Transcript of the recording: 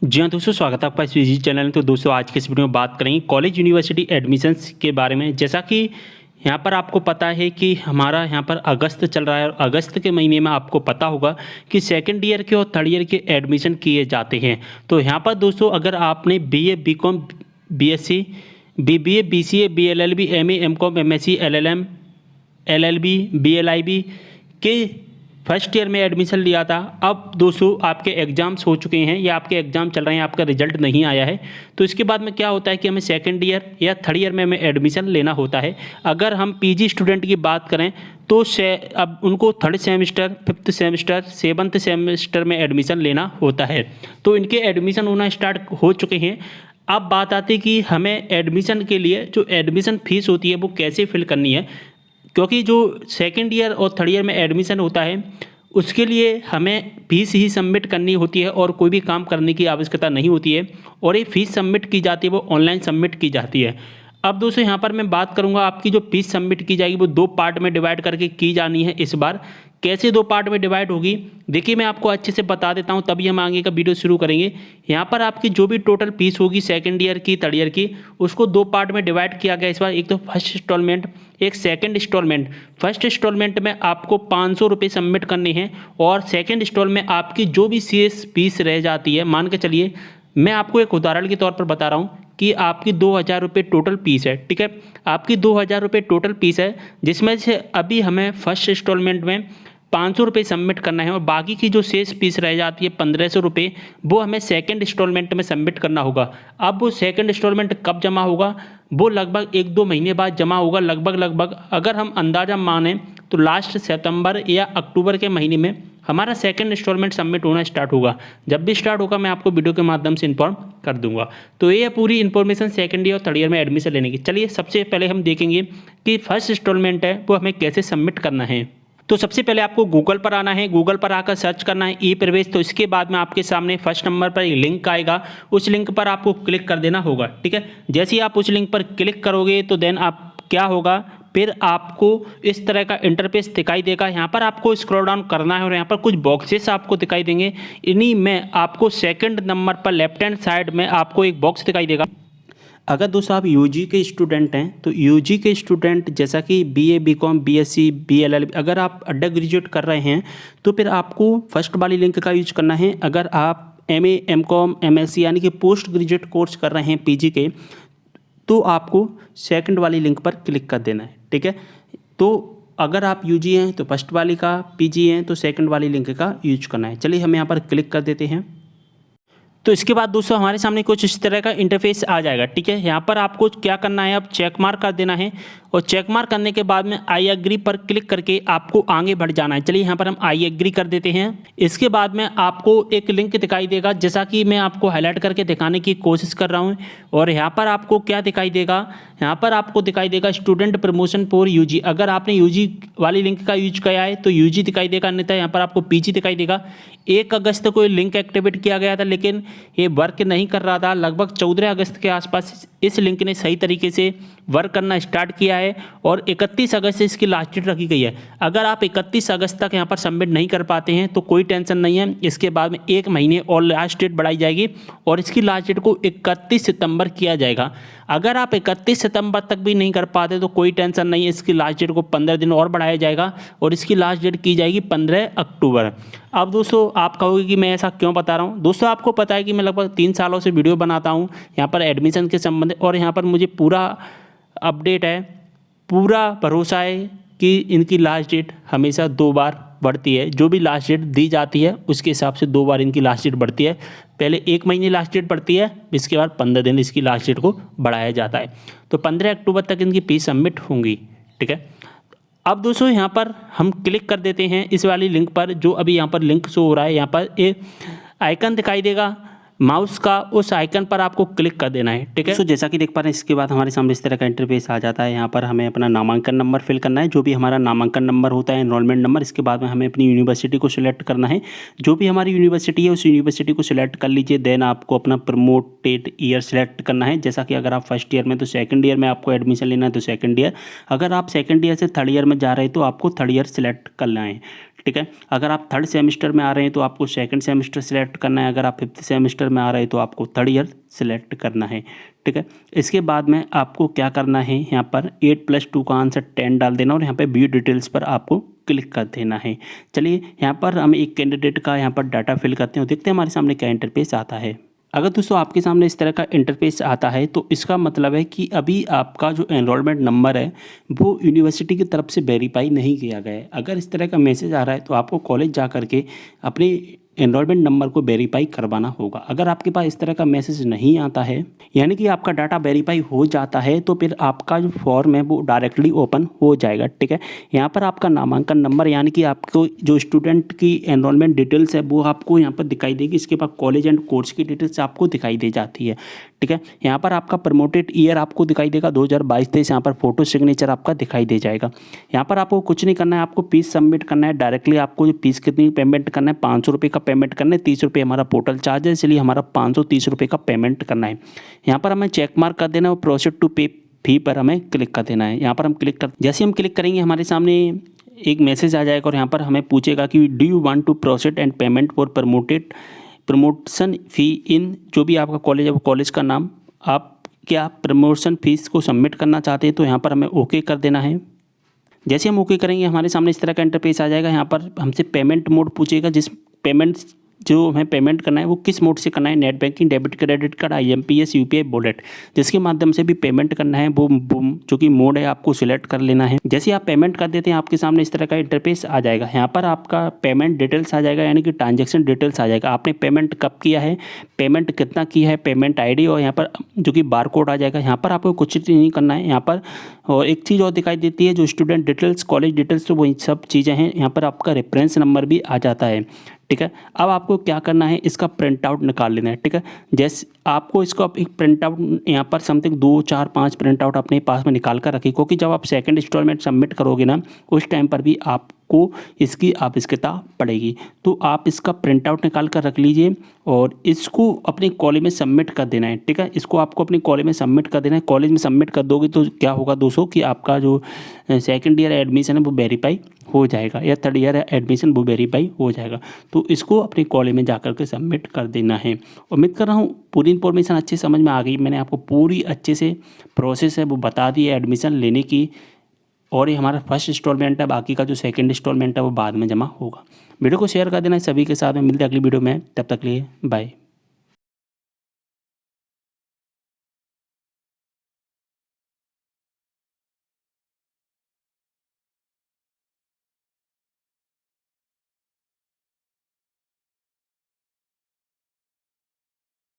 जी हाँ दोस्तों, स्वागत है आपका इस विजी चैनल में। तो दोस्तों आज के इस वीडियो में बात करेंगे कॉलेज यूनिवर्सिटी एडमिशन्स के बारे में। जैसा कि यहाँ पर आपको पता है कि हमारा यहाँ पर अगस्त चल रहा है और अगस्त के महीने में आपको पता होगा कि सेकंड ईयर के और थर्ड ईयर के एडमिशन किए जाते हैं। तो यहाँ पर दोस्तों अगर आपने BA, BCom, BSc, BBA, BCA, BLLB, MA, MCom, MSc, LLM, LLB, BLIB के फर्स्ट ईयर में एडमिशन लिया था, अब दोस्तों आपके एग्ज़ाम्स हो चुके हैं या आपके एग्ज़ाम चल रहे हैं, आपका रिजल्ट नहीं आया है, तो इसके बाद में क्या होता है कि हमें सेकंड ईयर या थर्ड ईयर में हमें एडमिशन लेना होता है। अगर हम पीजी स्टूडेंट की बात करें तो अब उनको third semester, fifth semester, seventh semester में एडमिशन लेना होता है। तो इनके एडमिशन होना स्टार्ट हो चुके हैं। अब बात आती है कि हमें एडमिशन के लिए जो एडमिशन फ़ीस होती है वो कैसे फिल करनी है, क्योंकि जो सेकंड ईयर और थर्ड ईयर में एडमिशन होता है उसके लिए हमें फ़ीस ही सबमिट करनी होती है और कोई भी काम करने की आवश्यकता नहीं होती है, और ये फ़ीस सबमिट की जाती है वो ऑनलाइन सबमिट की जाती है। अब दोस्तों यहाँ पर मैं बात करूँगा, आपकी जो फ़ीस सबमिट की जाएगी वो दो पार्ट में डिवाइड करके की जानी है। इस बार कैसे दो पार्ट में डिवाइड होगी, देखिए मैं आपको अच्छे से बता देता हूँ, तभी हम आगे का वीडियो शुरू करेंगे। यहाँ पर आपकी जो भी टोटल फीस होगी सेकंड ईयर की, थर्ड ईयर की, उसको दो पार्ट में डिवाइड किया गया इस बार। एक तो फर्स्ट इंस्टॉलमेंट, एक सेकंड इंस्टॉलमेंट। फर्स्ट इंस्टॉलमेंट में आपको 500 रुपये सबमिट करने हैं, और सेकंड इंस्टॉलमेंट में आपकी जो भी शेष फीस रह जाती है, मान के चलिए मैं आपको एक उदाहरण के तौर पर बता रहा हूँ कि आपकी 2000 रुपये टोटल फीस है, ठीक है। आपकी 2000 रुपये टोटल फीस है, जिसमें से अभी हमें फर्स्ट इंस्टॉलमेंट में 500 रुपये सबमिट करना है, और बाकी की जो शेष फीस रह जाती है 1500 रुपये, वो हमें सेकंड इंस्टॉलमेंट में सबमिट करना होगा। अब वो सेकंड इंस्टॉलमेंट कब जमा होगा, वो लगभग 1-2 महीने बाद जमा होगा। लगभग अगर हम अंदाज़ा माने तो लास्ट सितंबर या अक्टूबर के महीने में हमारा सेकंड इंस्टॉलमेंट सबमिट होना स्टार्ट होगा। जब भी स्टार्ट होगा मैं आपको वीडियो के माध्यम से इन्फॉर्म कर दूंगा। तो ये है पूरी इन्फॉर्मेशन सेकंड ईयर और थर्ड ईयर में एडमिशन लेने की। चलिए सबसे पहले हम देखेंगे कि फर्स्ट इंस्टॉलमेंट है वो हमें कैसे सबमिट करना है। तो सबसे पहले आपको गूगल पर आना है, गूगल पर आकर सर्च करना है ई प्रवेश। तो इसके बाद में आपके सामने फर्स्ट नंबर पर एक लिंक आएगा, उस लिंक पर आपको क्लिक कर देना होगा, ठीक है। जैसे ही आप उस लिंक पर क्लिक करोगे तो देन आप क्या होगा, फिर आपको इस तरह का इंटरफेस दिखाई देगा। यहाँ पर आपको स्क्रॉल डाउन करना है और यहाँ पर कुछ बॉक्सेस आपको दिखाई देंगे। इन्हीं में आपको सेकंड नंबर पर लेफ्ट हैंड साइड में आपको एक बॉक्स दिखाई देगा। अगर दोस्तों आप यूजी के स्टूडेंट हैं तो यूजी के स्टूडेंट जैसा कि बीए, बीकॉम, बीएससी, बीएलएलबी, अगर आप अंडर ग्रेजुएट कर रहे हैं तो फिर आपको फर्स्ट वाली लिंक का यूज करना है। अगर आप एमए, एमकॉम, एमएससी यानी कि पोस्ट ग्रेजुएट कोर्स कर रहे हैं पीजी के, तो आपको सेकंड वाली लिंक पर क्लिक कर देना है, ठीक है। तो अगर आप यूजी हैं तो फर्स्ट वाली का, पीजी हैं तो सेकंड वाली लिंक का यूज करना है। चलिए हम यहाँ पर क्लिक कर देते हैं। तो इसके बाद दोस्तों हमारे सामने कुछ इस तरह का इंटरफेस आ जाएगा, ठीक है। यहाँ पर आपको क्या करना है, अब चेक मार्क कर देना है, और चेक मार्क करने के बाद में आई एग्री पर क्लिक करके आपको आगे बढ़ जाना है। चलिए यहाँ पर हम आई एग्री कर देते हैं। इसके बाद में आपको एक लिंक दिखाई देगा, जैसा कि मैं आपको हाईलाइट करके दिखाने की कोशिश कर रहा हूँ। और यहाँ पर आपको क्या दिखाई देगा, यहाँ पर आपको दिखाई देगा स्टूडेंट प्रमोशन फॉर यूजी। अगर आपने यूजी वाली लिंक का यूज किया है तो यूजी दिखाई देगा, अन्यथा यहाँ पर आपको पीजी दिखाई देगा। 1 अगस्त को लिंक एक्टिवेट किया गया था, लेकिन ये वर्क नहीं कर रहा था। लगभग 14 अगस्त के आसपास इस लिंक ने सही तरीके से वर्क करना स्टार्ट किया है, और 31 अगस्त से इसकी लास्ट डेट रखी गई है। अगर आप 31 अगस्त तक यहाँ पर सबमिट नहीं कर पाते हैं तो कोई टेंशन नहीं है, इसके बाद में 1 महीने और लास्ट डेट बढ़ाई जाएगी, और इसकी लास्ट डेट को 31 सितंबर किया जाएगा। अगर आप 31 सितंबर तक भी नहीं कर पाते तो कोई टेंशन नहीं है, इसकी लास्ट डेट को 15 दिन और बढ़ाया जाएगा, और इसकी लास्ट डेट की जाएगी 15 अक्टूबर। अब दोस्तों आप कहोगे कि मैं ऐसा क्यों बता रहा हूँ। दोस्तों आपको पता है कि मैं लगभग 3 सालों से वीडियो बनाता हूँ यहाँ पर एडमिशन के संबंध, और यहाँ पर मुझे पूरा अपडेट है, पूरा भरोसा है कि इनकी लास्ट डेट हमेशा 2 बार बढ़ती है। जो भी लास्ट डेट दी जाती है उसके हिसाब से 2 बार इनकी लास्ट डेट बढ़ती है। पहले 1 महीने लास्ट डेट बढ़ती है, इसके बाद 15 दिन इसकी लास्ट डेट को बढ़ाया जाता है। तो 15 अक्टूबर तक इनकी फीस सबमिट होंगी, ठीक है। अब दोस्तों यहाँ पर हम क्लिक कर देते हैं इस वाली लिंक पर, जो अभी यहाँ पर लिंक शो हो रहा है। यहाँ पर एक आइकन दिखाई देगा माउस का, उस आइकन पर आपको क्लिक कर देना है, ठीक है। तो जैसा कि देख पा रहे हैं इसके बाद हमारे सामने इस तरह का इंटरफेस आ जाता है। यहाँ पर हमें अपना नामांकन नंबर फिल करना है, जो भी हमारा नामांकन नंबर होता है, एनरोलमेंट नंबर। इसके बाद में हमें अपनी यूनिवर्सिटी को सिलेक्ट करना है, जो भी हमारी यूनिवर्सिटी है उस यूनिवर्सिटी को सिलेक्ट कर लीजिए। देन आपको अपना प्रमोटेड ईयर सेलेक्ट करना है, जैसा कि अगर आप फर्स्ट ईयर में तो सेकंड ईयर में आपको एडमिशन लेना है तो सेकंड ईयर, अगर आप सेकंड ईयर से थर्ड ईयर में जा रहे हैं तो आपको थर्ड ईयर सेलेक्ट करना है, ठीक है। अगर आप थर्ड सेमेस्टर में आ रहे हैं तो आपको सेकंड सेमेस्टर सिलेक्ट करना है, अगर आप फिफ्थ सेमेस्टर में आ रहे हैं तो आपको थर्ड ईयर सिलेक्ट करना है, ठीक है। इसके बाद में आपको क्या करना है, यहाँ पर 8+2 का आंसर 10 डाल देना और यहाँ पे व्यू डिटेल्स पर आपको क्लिक कर देना है। चलिए यहाँ पर हम एक कैंडिडेट का यहाँ पर डाटा फिल करते हैं, देखते हैं हमारे सामने क्या इंटरफेस आता है। अगर दोस्तों आपके सामने इस तरह का इंटरफेस आता है तो इसका मतलब है कि अभी आपका जो एनरोलमेंट नंबर है वो यूनिवर्सिटी की तरफ से वेरीफाई नहीं किया गया है। अगर इस तरह का मैसेज आ रहा है तो आपको कॉलेज जा करके अपने एनरोलमेंट नंबर को वेरीफाई करवाना होगा। अगर आपके पास इस तरह का मैसेज नहीं आता है, यानी कि आपका डाटा वेरीफाई हो जाता है, तो फिर आपका जो फॉर्म है वो डायरेक्टली ओपन हो जाएगा, ठीक है। यहाँ पर आपका नामांकन नंबर यानी कि आपको जो स्टूडेंट की एनरोलमेंट डिटेल्स है वो आपको यहाँ पर दिखाई देगी। इसके बाद कॉलेज एंड कोर्स की डिटेल्स आपको दिखाई दे जाती है, ठीक है। यहाँ पर आपका प्रमोटेड ईयर आपको दिखाई देगा 2022-23, यहाँ पर फोटो सिग्नेचर आपका दिखाई दे जाएगा। यहाँ पर आपको कुछ नहीं करना है, आपको फीस सबमिट करना है डायरेक्टली। आपको जो फीस कितनी पेमेंट करना है, 500 रुपये का पेमेंट करना है। 30 रुपये हमारा पोर्टल चार्ज है, इसलिए हमारा 530 रुपये का पेमेंट करना है। यहाँ पर हमें चेक मार्क कर देना है और प्रोसीड टू पे फी पर हमें क्लिक कर देना है। यहाँ पर हम क्लिक कर, जैसे हम क्लिक करेंगे हमारे सामने एक मैसेज आ जाएगा और यहाँ पर हमें पूछेगा कि do you want to proceed and payment for promotion fee in, जो भी आपका कॉलेज है वो कॉलेज का नाम, आप क्या प्रमोशन फीस को सबमिट करना चाहते हैं, तो यहाँ पर हमें ओके कर देना है। जैसे हम ओके करेंगे हमारे सामने इस तरह का इंटरफेस आ जाएगा। यहाँ पर हमसे पेमेंट मोड पूछेगा, जिस पेमेंट जो हमें पेमेंट करना है वो किस मोड से करना है, net banking, debit credit card, IMPS, UPI, wallet, जिसके माध्यम से भी पेमेंट करना है वो जो कि मोड है आपको सिलेक्ट कर लेना है। जैसे आप पेमेंट कर देते हैं आपके सामने इस तरह का इंटरफेस आ जाएगा। यहाँ पर आपका पेमेंट डिटेल्स आ जाएगा, यानी कि ट्रांजेक्शन डिटेल्स आ जाएगा। आपने पेमेंट कब किया है, पेमेंट कितना किया है, पेमेंट ID, और यहाँ पर जो कि बार कोड आ जाएगा। यहाँ पर आपको कुछ नहीं करना है। यहाँ पर और एक चीज़ और दिखाई देती है, जो स्टूडेंट डिटेल्स, कॉलेज डिटेल्स, तो वही सब चीज़ें हैं। यहाँ पर आपका रेफरेंस नंबर भी आ जाता है, ठीक है। अब आपको क्या करना है, इसका प्रिंट आउट निकाल लेना है, ठीक है। जैसे आपको इसको एक प्रिंट आउट यहाँ पर समथिंग 2, 4, 5 प्रिंट आउट अपने पास में निकाल कर रखिए, क्योंकि जब आप सेकंड इंस्टॉलमेंट सबमिट करोगे ना, उस टाइम पर भी आपको इसकी आवश्यकता पड़ेगी। तो आप इसका प्रिंट आउट निकाल कर रख लीजिए और इसको अपने कॉलेज में सबमिट कर देना है, ठीक है। इसको आपको अपने कॉलेज में सबमिट कर देना है। कॉलेज में सबमिट कर दोगे तो क्या होगा दोस्तों कि आपका जो सेकंड ईयर एडमिशन है वो वेरीफाई हो जाएगा, या थर्ड ईयर एडमिशन वो वेरीफाई हो जाएगा। तो इसको अपने कॉलेज में जाकर के सबमिट कर देना है। उम्मीद कर रहा हूँ पूरी इन्फॉर्मेशन अच्छे समझ में आ गई। मैंने आपको पूरी अच्छे से प्रोसेस है वो बता दी है एडमिशन लेने की, और ये हमारा फर्स्ट इंस्टॉलमेंट है, बाकी का जो सेकंड इंस्टॉलमेंट है वो बाद में जमा होगा। वीडियो को शेयर कर देना सभी के साथ में। मिलते हैं अगली वीडियो में, तब तक लिए बाय।